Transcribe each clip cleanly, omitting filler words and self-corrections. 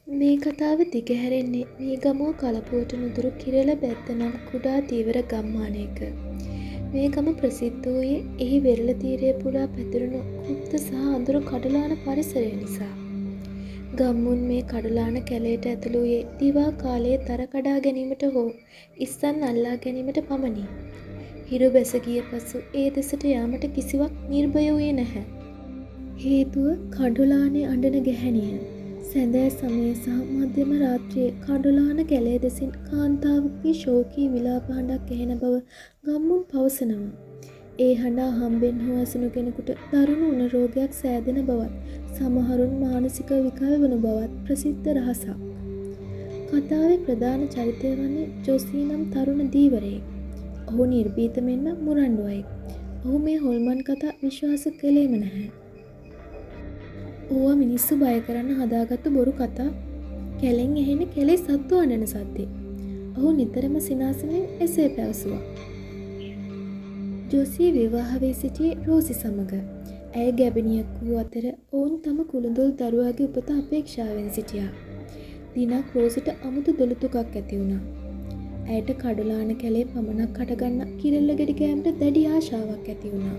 මේ කතාව දිගහැරෙන්නේ මේ ගමුව කලපුවට නුදුරු කිරළ බැද්ද නම් කුඩා ධීවර ගම්මානයක. මේ ගම ප්‍රසිද්ධ වූයේ එහි වෙරළ තීරය පුරා පැතිරුණු කුප්ත සහ අඳුරු කඩුලාන පරිසරය නිසා. ගම්මුන් මේ කඩුලාන කැලයට ඇතුළු වූයේ දිවා කාලයේ තර කඩා ගැනීමට හෝ ඉස්සන් අල්ලා ගැනීමට පමණි. හිරු බැස ගිය පසු ඒ දෙසට යාමට කිසිවක් නිර්භය වූයේ නැහැ. හේතුව කඩුලානේ අඬන ගැහැණිය. සැඳෑ සමයේ සහ මධ්‍යම රාත්‍රියේ කඩුලාන කැලේ දෙසින් කාන්තාවකගේ ශෝකී විලාප හඬක් ඇහෙන බව ගම්මුන් පවසනවා. ඒ හඬ අහම්බෙන් හෝ ඇසුණු කෙනෙකුට දරුණු උණ රෝගයක් සෑදෙන බවත්, සමහරුන් මානසික විකල් වන බවත් ප්‍රසිද්ධ රහසක්. කතාවේ ප්‍රධාන චරිතය වන්නේ ජොසී නම් තරුණ ධීවරයෙක්. ඔහු නිර්භීත මෙන්ම මුරණ්ඩුවෙක්. ඔහු මේ හොල්මන් කතා විශ්වාස කළේම නැහැ. ඕවා මිනිස්සු බය කරන්න හදාගත්තු බොරු කතා. කැලෙන් ඇහෙන කැලේ සත්තු අඬන සද්දේ. ඔහු නිතරම සිනාසෙමින් එසේ පැවසුවා. ජොසී විවාහ වී සිටියේ රෝසි සමග. ඇය ගැබිනියක් වූ අතර ඔවුන් තම කුළුඳුල් දරුවාගේ උපත අපේක්ෂාවෙන් සිටියා. දිනක් රෝසිට අමුතු දොළුතුකක් ඇති වුණා. ඇයට කඩුලාන කැලේ පමණක් හටගන්න කිරෙල්ල ගෙඩි කෑමට දැඩි ආශාවක් ඇති වුණා.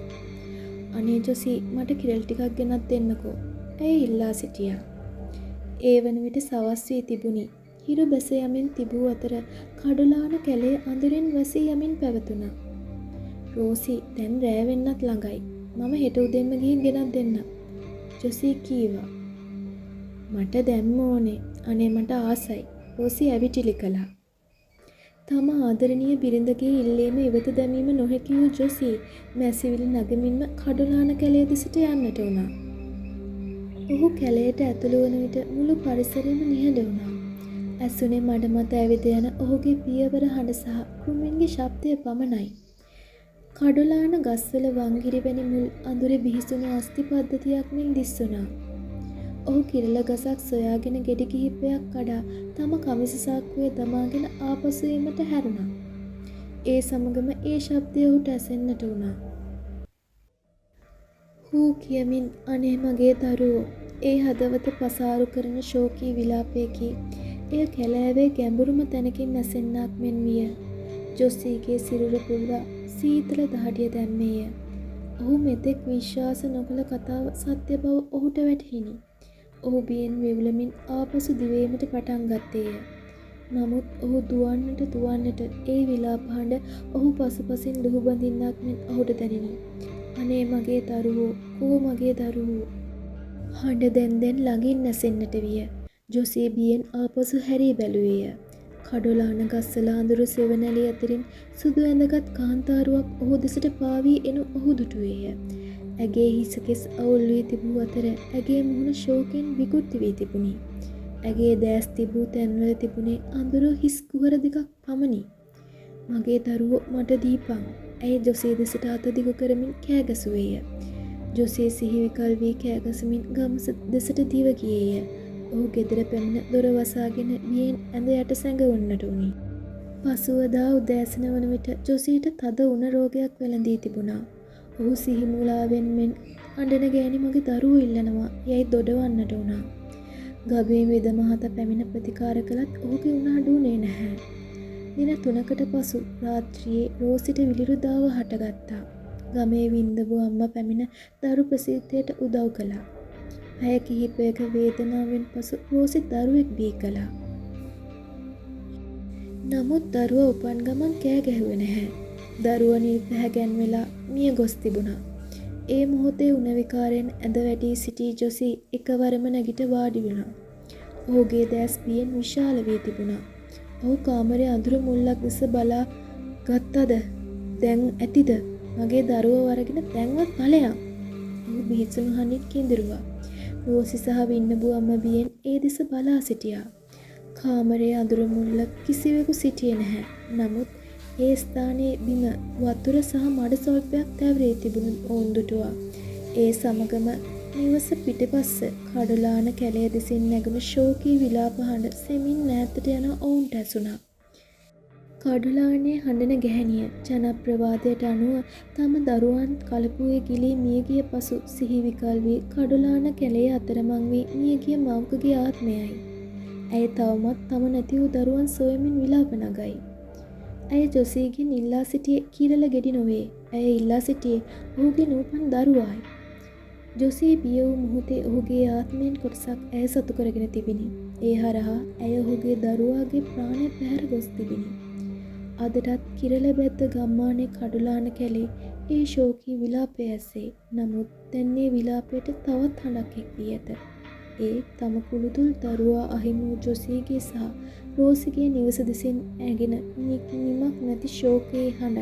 අනේ ජොසී, මට කිරෙල් ටිකක් ගෙනත් දෙන්නකෝ. ඇය ඉල්ලා සිටියා. ඒ වන විට සවස් වී තිබුණි. හිරු බැස යමින් තිබූ අතර කඩුලාන කැලේ අඳුරින් වැසී යමින් පැවතුණා. රෝසි, දැන් රෑ වෙන්නත් ළඟයි. මම හෙට උදෙන්ම ගිහින් ගෙනත් දෙන්නම්. ජොසී කීවා. මට දැම්ම ඕනේ. අනේ මට ආසයි. රෝසි ඇවිටිලි කළා. තම ආදරණීය බිරිඳගේ ඉල්ලීම ඉවත දැමීම නොහැකි වූ ජොසී මැසිවිලි නගමින්ම කඩුලාන කැලේ දෙසට යන්නට වුණා. ඔහු කැලයට ඇතුළු වන විට මුළු පරිසරයම නිහඬ වුණා. ඇසුනේ මඩ මත ඇවිද යන ඔහුගේ පියවර හඬ සහ කෘමීන්ගේ ශබ්දය පමණයි. කඩුලාන ගස්වල වංගිරි වැනි මුල් අඳුරේ බිහිසුණු අස්ථි පද්ධතියක් මෙන් දිස්සුණා. ඔහු කිරළ ගසක් සොයාගෙන ගෙඩි කිහිපයක් කඩා තම කමිස සාක්කුවේ දමාගෙන ආපසු එීමට හැරුණා. ඒ සමගම ඒ ශබ්දය ඔහුට ඇසෙන්නට වුණා. හූ කියමින් අනේ මගේ දරුවෝ, ඒ හදවත පසාරු කරන ශෝකී විලාපයකි. එය කැලෑවේ ගැඹුරුම තැනකින් ඇසෙන්නක් මෙන් විය. ජොසීගේ සිරුර පුරා සීතල දහඩිය දැම්මේය. ඔහු මෙතෙක් විශ්වාස නොකළ කතාව සත්‍ය බව ඔහුට වැටහිණි. ඔහු බියෙන් වෙවුලමින් ආපසු දිවීමට පටන් ගත්තේය. නමුත් ඔහු දුවන්නට ඒ විලාප හඬ ඔහු පසුපසින් ලුහු බඳින්නක් මෙන් ඔහුට දැනිනි. අනේ මගේ දරුවෝ, කෝ මගේ දරුවෝ. හඬ දැන් ළඟින් නැසෙන්නට විය. ජොසී බියෙන් ආපසු හැරී බැලුවේය. කඩුලාන ගස්වල අඳුරු සෙවණැලි අතරින් සුදු ඇඳගත් කාන්තාරුවක් ඔහු දෙසට පාවී එනු ඔහු දුටුවේය. ඇගේ හිස කෙස් අවුල් වී තිබූ අතර ඇගේ මුහුණ ශෝකයෙන් විකෘති වී තිබුණි. ඇගේ දෑස් තිබූ තැන්වල තිබුණේ අඳුරු හිස් කුහර දෙකක් පමණි. මගේ දරුවෝ, මට දීපන්. ඇය ජොසී දෙසට අත දිගු කරමින් කෑගසුවේය. ජොසී සිහි විකල් වී කෑගසමින් ගම දෙසට දිව ගියේය. ඔහු ගෙදර පැමිණ දොර වසාගෙන බියෙන් ඇඳ යට සැඟවුන්නට වුණි. පසුවදා උදෑසන වන විට ජොසීට තද උණ රෝගයක් වැළඳී තිබුණා. ඔහු සිහිමුලාවෙන් මෙන් අඬන ගෑණි මගේ දරුවෝ ඉල්ලනවා යයි දොඩවන්නට වුණා. ගබේ වෙද මහතා පැමිණ ප්‍රතිකාර කළත් ඔහුගේ උණ අඩු වුණේ නැහැ. දින 3කට පසු රාත්‍රියේ රෝසිට විලිරුදාව හටගත්තා. ගමේ වින්දපු අම්මා පැමිණ දරු ප්‍රසූතියට උදව් කළා. පැය කිහිපයක වේදනාවෙන් පසු රෝසි දරුවෙක් බිහි කළා. නමුත් දරුවා උපන් ගමන් කෑ ගැහුවේ නැහැ. දරුවා නිර්පැහැගැන් වෙලා මිය ගොස් තිබුණා. ඒ මොහොතේ උණ විකාරයෙන් ඇඳ වැටී සිටි ජොසී එකවරම නැගිට වාඩි වුණා. ඔහුගේ දැස් බියෙන් විශාල වී තිබුණා. ඔහු කාමරයේ අඳුරු මුල්ලක් දෙස බලා ගත්තද? දැන් ඇතිද? මගේ දරුවව අරගෙන දැන්වත් ඵලයන්. ඔහු බිහිසුණු හඬින් කිඳිරුවා. රෝසි සහ වින්නබු අම්මා බියෙන් ඒ දෙස බලා සිටියා. කාමරයේ අඳුරු මුල්ලක් කිසිවෙකු සිටියේ නැහැ. නමුත් ඒ ස්ථානයේ බිම වතුර සහ මඩ සොල්පයක් තැවරී තිබුණු ඔවුන් දුටුවා. ඒ සමගම නිවස පිටිපස්ස කඩුලාන කැලේ දෙසින් නැගුණු ශෝකී විලාප හඬ සෙමින් ඈතට යන ඔවුන්ට ඇසුණා. කඩුලානේ හඬන ගැහැණිය ජනප්‍රවාදයට අනුව තම දරුවන් කලපුවේ ගිලී මියගිය පසු සිහි විකල් වී කඩුලාන කැලේ අතරමං වී මියගිය මවකගේ ආත්මයයි. ඇය තවමත් තම නැති වූ දරුවන් සොයමින් විලාප නගයි. ඇය ජොසීගෙන් ඉල්ලා සිටියේ කිරල ගෙඩි නොවේ. ඇය ඉල්ලා සිටියේ ඔහුගේ නූපන් දරුවායි. ජොසී බිය වූ මොහොතේ ඔහුගේ ආත්මයෙන් කොටසක් ඇය සතු කරගෙන තිබිණි. ඒ හරහා ඇය ඔහුගේ දරුවාගේ ප්‍රාණය පැහැර ගොස් තිබිණි. අදටත් කිරල බැද්ද ගම්මානයේ කඩුලාන කැලේ ඒ ශෝකී විලාපය ඇසේ. නමුත් දැන් ඒ විලාපයට තවත් හඬක් එක් වී ඇත. ඒ තම කුළුදුල් දරුවා අහිමි වූ ජොසීගේ සහ රෝසිගේ නිවස දෙසින් ඇගෙන නිමක් නැති ශෝකයේ හඬයි.